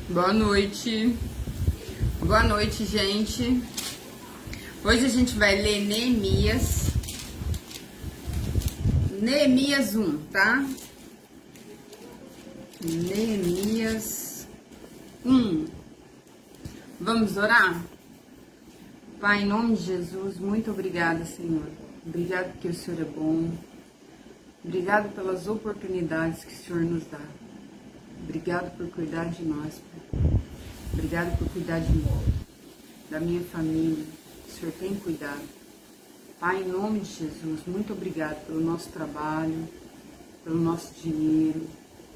Boa noite. Boa noite, gente. Hoje a gente vai ler Neemias 1, tá? Neemias 1. Vamos orar? Pai, em nome de Jesus, muito obrigada, Senhor. Obrigado porque o Senhor é bom. Obrigado pelas oportunidades que o Senhor nos dá. Obrigado por cuidar de nós, Pai. Obrigado por cuidar de mim, da minha família. O Senhor tem cuidado. Pai, em nome de Jesus, muito obrigado pelo nosso trabalho, pelo nosso dinheiro,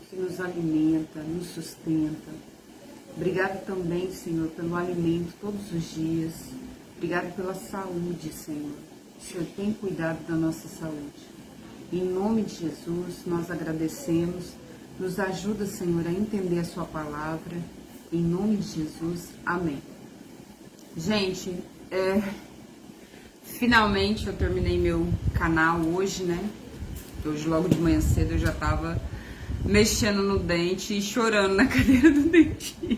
que nos alimenta, nos sustenta. Obrigado também, Senhor, pelo alimento todos os dias. Obrigado pela saúde, Senhor. O Senhor tem cuidado da nossa saúde. Em nome de Jesus, nós agradecemos. Nos ajuda, Senhor, a entender a sua palavra. Em nome de Jesus, amém. Gente, finalmente eu terminei meu canal hoje, né? Hoje, logo de manhã cedo, eu já tava mexendo no dente e chorando na cadeira do dentista.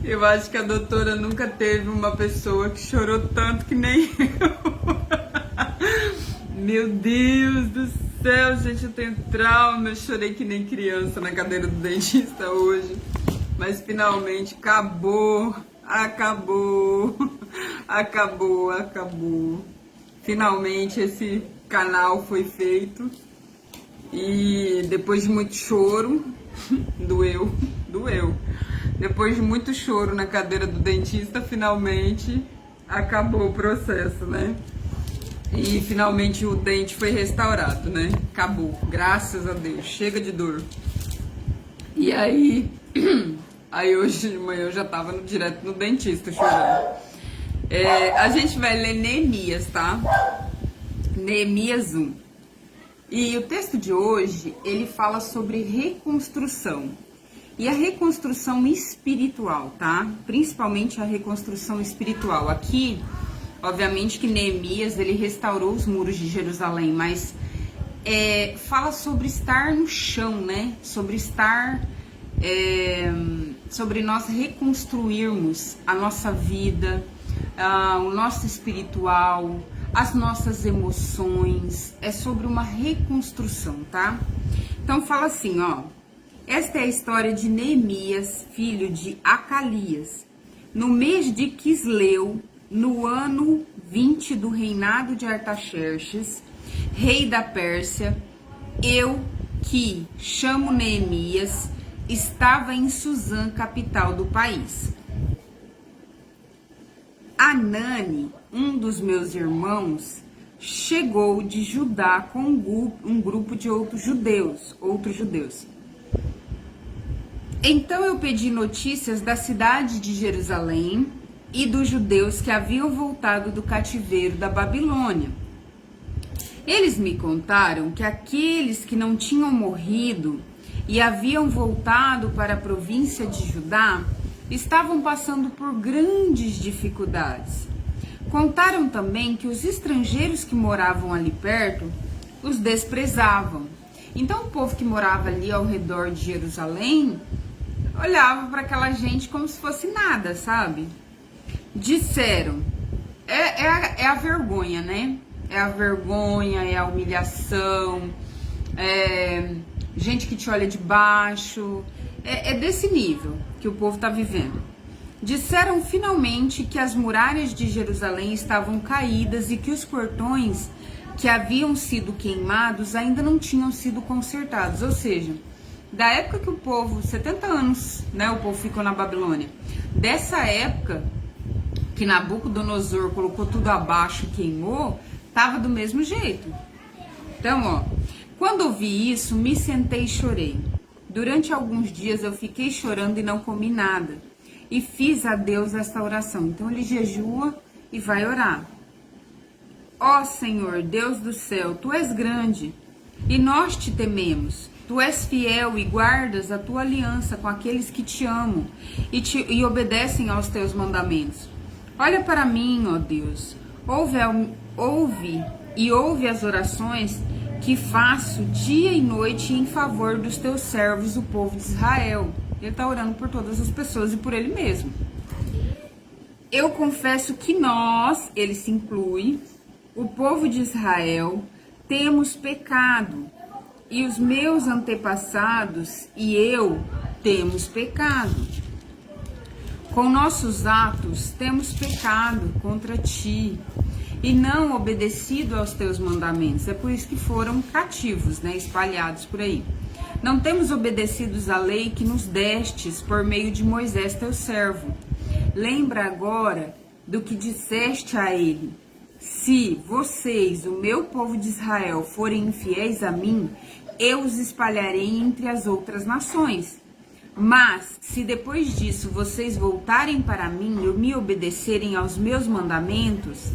Eu acho que a doutora nunca teve uma pessoa que chorou tanto que nem eu. Meu Deus do céu, gente, eu tenho trauma. Eu chorei que nem criança na cadeira do dentista hoje. Mas finalmente acabou. Finalmente esse canal foi feito. E depois de muito choro, doeu. Depois de muito choro na cadeira do dentista, finalmente acabou o processo, né? E finalmente o dente foi restaurado, né? Acabou, graças a Deus, chega de dor. E aí hoje de manhã eu já tava direto no dentista chorando. A gente vai ler Neemias, tá? Neemias 1. E o texto de hoje, ele fala sobre reconstrução. E a reconstrução espiritual, tá? Principalmente a reconstrução espiritual. Aqui, obviamente que Neemias, ele restaurou os muros de Jerusalém, mas fala sobre estar no chão, né? Sobre estar, sobre nós reconstruirmos a nossa vida, o nosso espiritual, as nossas emoções. É sobre uma reconstrução, tá? Então fala assim, ó. Esta é a história de Neemias, filho de Acalias. No mês de Quisleu, no ano 20 do reinado de Artaxerxes, rei da Pérsia, eu, que chamo Neemias, estava em Suzã, capital do país. Anani, um dos meus irmãos, chegou de Judá com um grupo de outros judeus. Então eu pedi notícias da cidade de Jerusalém e dos judeus que haviam voltado do cativeiro da Babilônia. Eles me contaram que aqueles que não tinham morrido e haviam voltado para a província de Judá estavam passando por grandes dificuldades. Contaram também que os estrangeiros que moravam ali perto os desprezavam. Então o povo que morava ali ao redor de Jerusalém olhava para aquela gente como se fosse nada, sabe? Disseram, é a vergonha, né? É a vergonha, é a humilhação, gente que te olha de baixo, é desse nível que o povo tá vivendo. Disseram finalmente que as muralhas de Jerusalém estavam caídas e que os portões que haviam sido queimados ainda não tinham sido consertados, ou seja, da época que o povo, 70 anos, né, o povo ficou na Babilônia, dessa época que Nabucodonosor colocou tudo abaixo e queimou, tava do mesmo jeito. Então, ó, quando ouvi isso, me sentei e chorei. Durante alguns dias eu fiquei chorando e não comi nada. E fiz a Deus esta oração. Então ele jejua e vai orar. Ó Senhor, Deus do céu, Tu és grande e nós te tememos. Tu és fiel e guardas a Tua aliança com aqueles que te amam e obedecem aos Teus mandamentos. Olha para mim, ó Deus, ouve as orações que faço dia e noite em favor dos teus servos, o povo de Israel. Ele está orando por todas as pessoas e por ele mesmo. Eu confesso que nós, ele se inclui, o povo de Israel, temos pecado, e os meus antepassados e eu temos pecado. Com nossos atos temos pecado contra ti e não obedecido aos teus mandamentos. É por isso que foram cativos, né, espalhados por aí. Não temos obedecidos à lei que nos destes por meio de Moisés, teu servo. Lembra agora do que disseste a ele: se vocês, o meu povo de Israel, forem infiéis a mim, eu os espalharei entre as outras nações. Mas, se depois disso vocês voltarem para mim e me obedecerem aos meus mandamentos,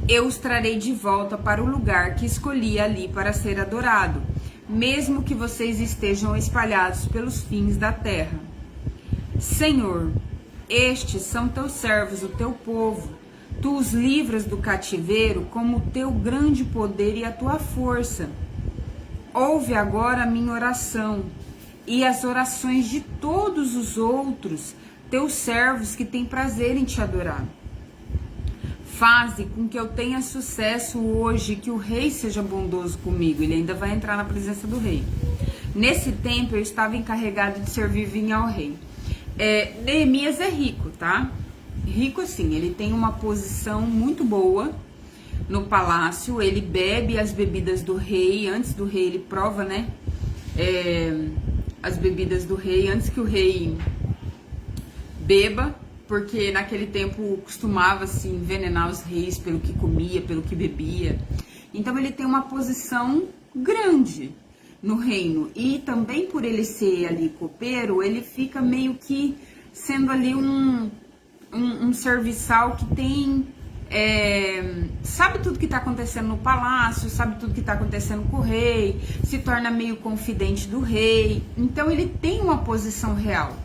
eu os trarei de volta para o lugar que escolhi ali para ser adorado, mesmo que vocês estejam espalhados pelos fins da terra. Senhor, estes são teus servos, o teu povo. Tu os livras do cativeiro como o teu grande poder e a tua força. Ouve agora a minha oração e as orações de todos os outros teus servos que têm prazer em te adorar. Faze com que eu tenha sucesso hoje, que o rei seja bondoso comigo. Ele ainda vai entrar na presença do rei. Nesse tempo eu estava encarregado de servir vinho ao rei. Neemias é rico, tá? Rico assim, ele tem uma posição muito boa no palácio, ele bebe as bebidas do rei, antes do rei ele prova, né? As bebidas do rei, antes que o rei beba, porque naquele tempo costumava-se envenenar os reis pelo que comia, pelo que bebia. Então ele tem uma posição grande no reino, e também por ele ser ali copeiro, ele fica meio que sendo ali um serviçal que tem, sabe tudo que está acontecendo no palácio, sabe tudo que está acontecendo com o rei, se torna meio confidente do rei. Então ele tem uma posição real.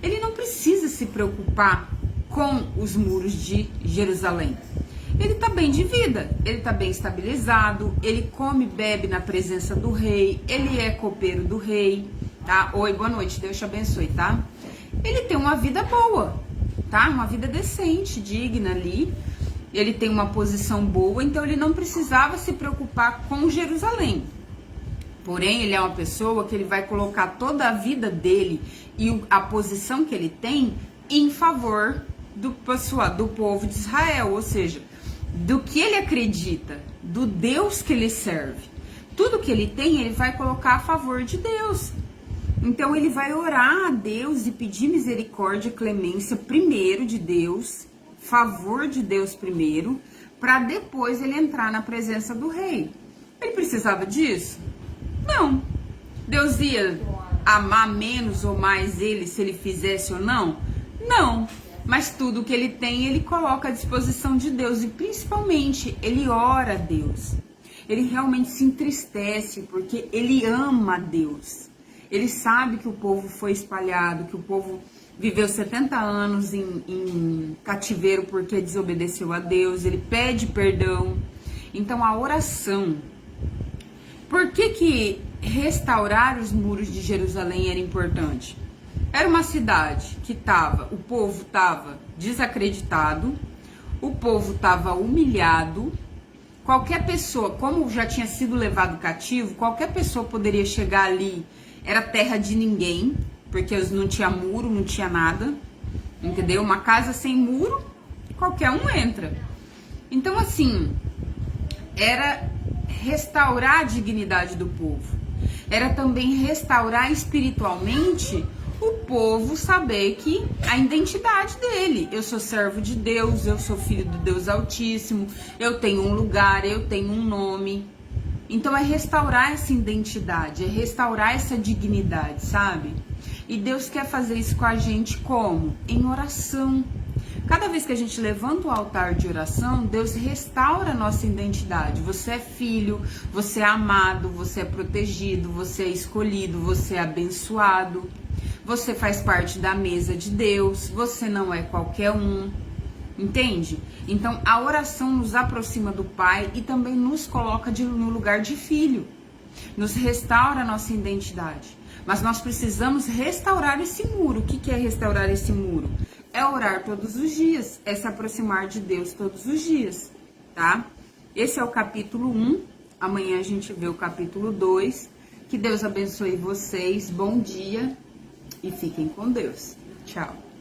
Ele não precisa se preocupar com os muros de Jerusalém. Ele está bem de vida, ele está bem estabilizado, ele come e bebe na presença do rei, ele é copeiro do rei, tá? Oi, boa noite, Deus te abençoe, tá? Ele tem uma vida boa, tá? Uma vida decente, digna ali. Ele tem uma posição boa, então ele não precisava se preocupar com Jerusalém. Porém, ele é uma pessoa que ele vai colocar toda a vida dele e a posição que ele tem em favor do povo de Israel, ou seja, do que ele acredita, do Deus que ele serve. Tudo que ele tem, ele vai colocar a favor de Deus. Então ele vai orar a Deus e pedir misericórdia e clemência primeiro de Deus, favor de Deus primeiro, para depois ele entrar na presença do rei. Ele precisava disso? Não. Deus ia amar menos ou mais ele se ele fizesse ou não? Não. Mas tudo que ele tem, ele coloca à disposição de Deus. E principalmente, ele ora a Deus. Ele realmente se entristece porque ele ama a Deus. Ele sabe que o povo foi espalhado, que o povo viveu 70 anos em cativeiro porque desobedeceu a Deus. Ele pede perdão. Então a oração. Por que restaurar os muros de Jerusalém era importante? Era uma cidade que o povo estava desacreditado, o povo estava humilhado. Qualquer pessoa, como já tinha sido levado cativo, qualquer pessoa poderia chegar ali, era terra de ninguém, porque não tinha muro, não tinha nada, entendeu? Uma casa sem muro, qualquer um entra. Então, assim, era restaurar a dignidade do povo. Era também restaurar espiritualmente o povo, saber que a identidade dele, eu sou servo de Deus, eu sou filho do Deus Altíssimo, eu tenho um lugar, eu tenho um nome. Então é restaurar essa identidade, é restaurar essa dignidade, sabe? E Deus quer fazer isso com a gente como? Em oração. Cada vez que a gente levanta o altar de oração, Deus restaura a nossa identidade. Você é filho, você é amado, você é protegido, você é escolhido, você é abençoado. Você faz parte da mesa de Deus, você não é qualquer um. Entende? Então a oração nos aproxima do Pai e também nos coloca no lugar de filho. Nos restaura a nossa identidade. Mas nós precisamos restaurar esse muro. O que é restaurar esse muro? É orar todos os dias, é se aproximar de Deus todos os dias, tá? Esse é o capítulo 1, amanhã a gente vê o capítulo 2. Que Deus abençoe vocês, bom dia e fiquem com Deus. Tchau.